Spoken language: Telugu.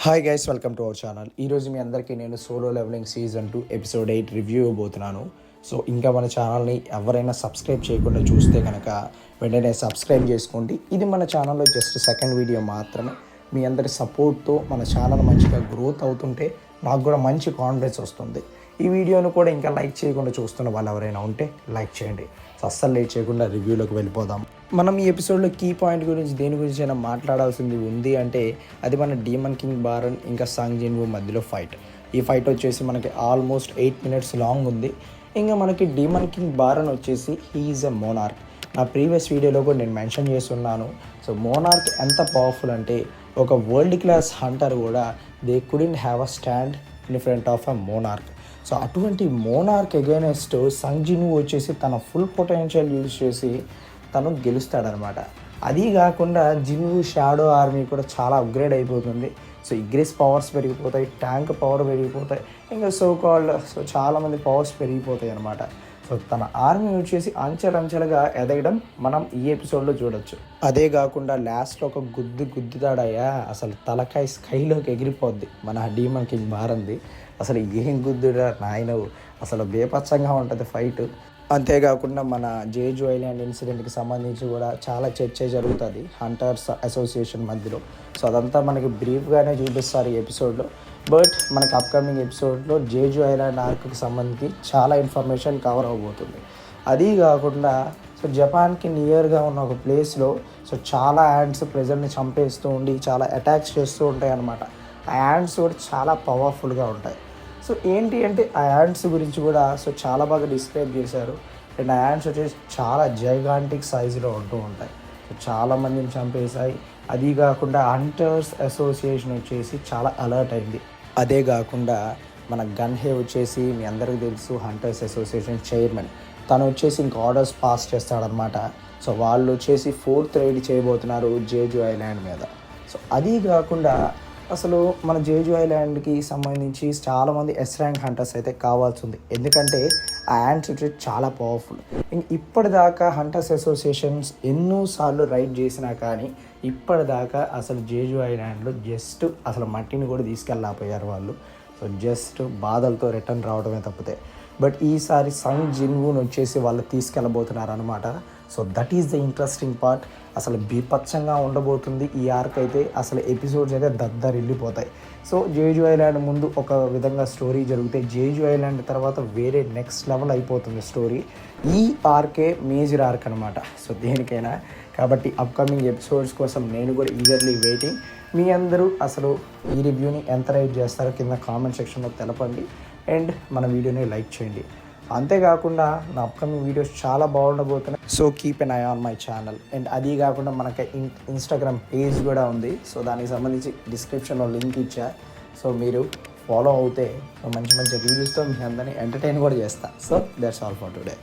Hi guys, welcome to our channel. ఈరోజు మీ అందరికీ నేను solo leveling season 2 episode 8 review ఇవ్వబోతున్నాను. సో ఇంకా మన ఛానల్ని ఎవరైనా సబ్స్క్రైబ్ చేయకుండా చూస్తే కనుక వెంటనే సబ్స్క్రైబ్ చేసుకోండి. ఇది మన ఛానల్లో జస్ట్ సెకండ్ వీడియో మాత్రమే. మీ అందరి సపోర్ట్తో మన ఛానల్ మంచిగా గ్రోత్ అవుతుంటే నాకు కూడా మంచి కాన్ఫిడెన్స్ వస్తుంది. ఈ వీడియోను కూడా ఇంకా లైక్ చేయకుండా చూస్తున్న వాళ్ళు ఎవరైనా ఉంటే లైక్ చేయండి. సో అస్సలు లేట్ చేయకుండా రివ్యూలోకి వెళ్ళిపోదాం. మనం ఈ ఎపిసోడ్లో కీ పాయింట్ గురించి దేని గురించి అయినా మాట్లాడాల్సింది ఉంది అంటే అది మన డీమన్ కింగ్ బారన్ ఇంకా సాంగ్ జిన్వూ మధ్యలో ఫైట్. ఈ ఫైట్ వచ్చేసి మనకి ఆల్మోస్ట్ 8 minutes లాంగ్ ఉంది. ఇంకా మనకి డీమన్ కింగ్ బారన్ వచ్చేసి హీ ఈజ్ ఎ మోనార్క్. నా ప్రీవియస్ వీడియోలో కూడా నేను మెన్షన్ చేస్తున్నాను. సో మోనార్క్ ఎంత పవర్ఫుల్ అంటే ఒక వరల్డ్ క్లాస్ హంటర్ కూడా they couldn't have a stand in front of a monarch. So అటువంటి మోనార్క్ ఎగైనెస్ట్ సాంగ్ జిన్వూ వచ్చేసి తన ఫుల్ పొటెన్షియల్ యూజ్ చేసి తను గెలుస్తాడనమాట. అది కాకుండా జిన్వూ షాడో ఆర్మీ కూడా చాలా అప్గ్రేడ్ అయిపోతుంది. సో ఇగ్రెస్ పవర్స్ పెరిగిపోతాయి, ట్యాంక్ పవర్ పెరిగిపోతాయి, ఇంకా సో చాలామంది పవర్స్ పెరిగిపోతాయి అనమాట. సో తన ఆర్మీ వచ్చేసి అంచెలంచెలుగా ఎదగడం మనం ఈ ఎపిసోడ్లో చూడొచ్చు. అదే కాకుండా లాస్ట్లో ఒక గుద్దుతాడయ్యా, అసలు తలకాయ స్కైలోకి ఎగిరిపోద్ది మన డీమన్ కింగ్ బారంది. అసలు ఏం గుద్దుడా నాయనవు, అసలు బేపచ్చంగా ఉంటుంది ఫైట్. అంతేకాకుండా మన జేజు ఐలాండ్ ఇన్సిడెంట్కి సంబంధించి కూడా చాలా చర్చ జరుగుతుంది హంటర్స్ అసోసియేషన్ మధ్యలో. సో అదంతా మనకి బ్రీఫ్గానే చూపిస్తారు ఈ ఎపిసోడ్లో. బట్ మనకి అప్కమింగ్ ఎపిసోడ్లో జేజు ఐలాండ్ ఆర్క్కి సంబంధించి చాలా ఇన్ఫర్మేషన్ కవర్ అవబోతుంది. అది కాకుండా సో జపాన్కి నియర్గా ఉన్న ఒక ప్లేస్లో సో చాలా యాంట్స్ ప్రెజర్ని చంపేస్తూ ఉండి చాలా అటాక్స్ చేస్తూ ఉంటాయి అన్నమాట. ఆ యాంట్స్ కూడా చాలా పవర్ఫుల్గా ఉంటాయి. సో ఏంటి అంటే ఆ యాంట్స్ గురించి కూడా సో చాలా బాగా డిస్క్రైబ్ చేశారు. అండ్ ఆ యాంట్స్ వచ్చేసి చాలా జైగాంటిక్ సైజులో ఉంటూ ఉంటాయి. సో చాలామందిని చంపేశాయి. అది కాకుండా హంటర్స్ అసోసియేషన్ వచ్చేసి చాలా అలర్ట్ అయింది. అదే కాకుండా మన గన్ హే వచ్చేసి మీ అందరికీ తెలుసు హంటర్స్ అసోసియేషన్ చైర్మన్. తను వచ్చేసి ఇంక ఆర్డర్స్ పాస్ చేస్తాడనమాట. సో వాళ్ళు వచ్చేసి 4th రైడ్ చేయబోతున్నారు జేజు ఐలాండ్ మీద. సో అది కాకుండా అసలు మన జేజు ఐలాండ్కి సంబంధించి చాలామంది ఎస్ ర్యాంక్ హంటర్స్ అయితే కావాల్సి ఉంది. ఎందుకంటే ఆ యాంట్స్ వచ్చి చాలా పవర్ఫుల్. ఇప్పటిదాకా హంటర్స్ అసోసియేషన్స్ ఎన్నోసార్లు రైడ్ చేసినా కానీ ఇప్పటిదాకా అసలు జేజు ఐలాండ్లో జస్ట్ అసలు మట్టిని కూడా తీసుకెళ్ళకపోయారు వాళ్ళు. సో జస్ట్ బాధలతో రిటర్న్ రావడమే తప్పితే. బట్ ఈసారి సాంగ్ జిన్వూని వచ్చేసి వాళ్ళు తీసుకెళ్ళబోతున్నారు అనమాట. So that is the interesting part. అసలు బీపచ్చంగా ఉండబోతుంది ఈ ఆర్క్ అయితే. అసలు ఎపిసోడ్స్ అయితే దద్దరిల్లిపోతాయి. సో జేజు ఐలాండ్ ముందు ఒక విధంగా స్టోరీ జరిగితే జేజు ఐలాండ్ తర్వాత వేరే నెక్స్ట్ లెవెల్ అయిపోతుంది స్టోరీ. ఈ ఆర్కే మేజర్ ఆర్క్ అనమాట. సో దేనికైనా కాబట్టి అప్కమింగ్ ఎపిసోడ్స్ కోసం నేను కూడా ఈగర్లీ వెయిటింగ్. మీ అందరూ అసలు ఈ రివ్యూని ఎంత రైట్ చేస్తారో కింద కామెంట్ సెక్షన్లో తెలపండి. అండ్ మన వీడియోని లైక్ చేయండి. అంతేకాకుండా నా అప్కమింగ్ వీడియోస్ చాలా బాగుండబోతున్నాయి. So keep an eye on my channel. And అది కాకుండా మనకి ఇన్స్టాగ్రామ్ పేజ్ కూడా ఉంది. సో దానికి సంబంధించి డిస్క్రిప్షన్లో లింక్ ఇచ్చా. సో మీరు ఫాలో అవుతే మంచి మంచి రివ్యూస్తో మీ అందరినీ ఎంటర్టైన్ కూడా చేస్తా. So that's all for today.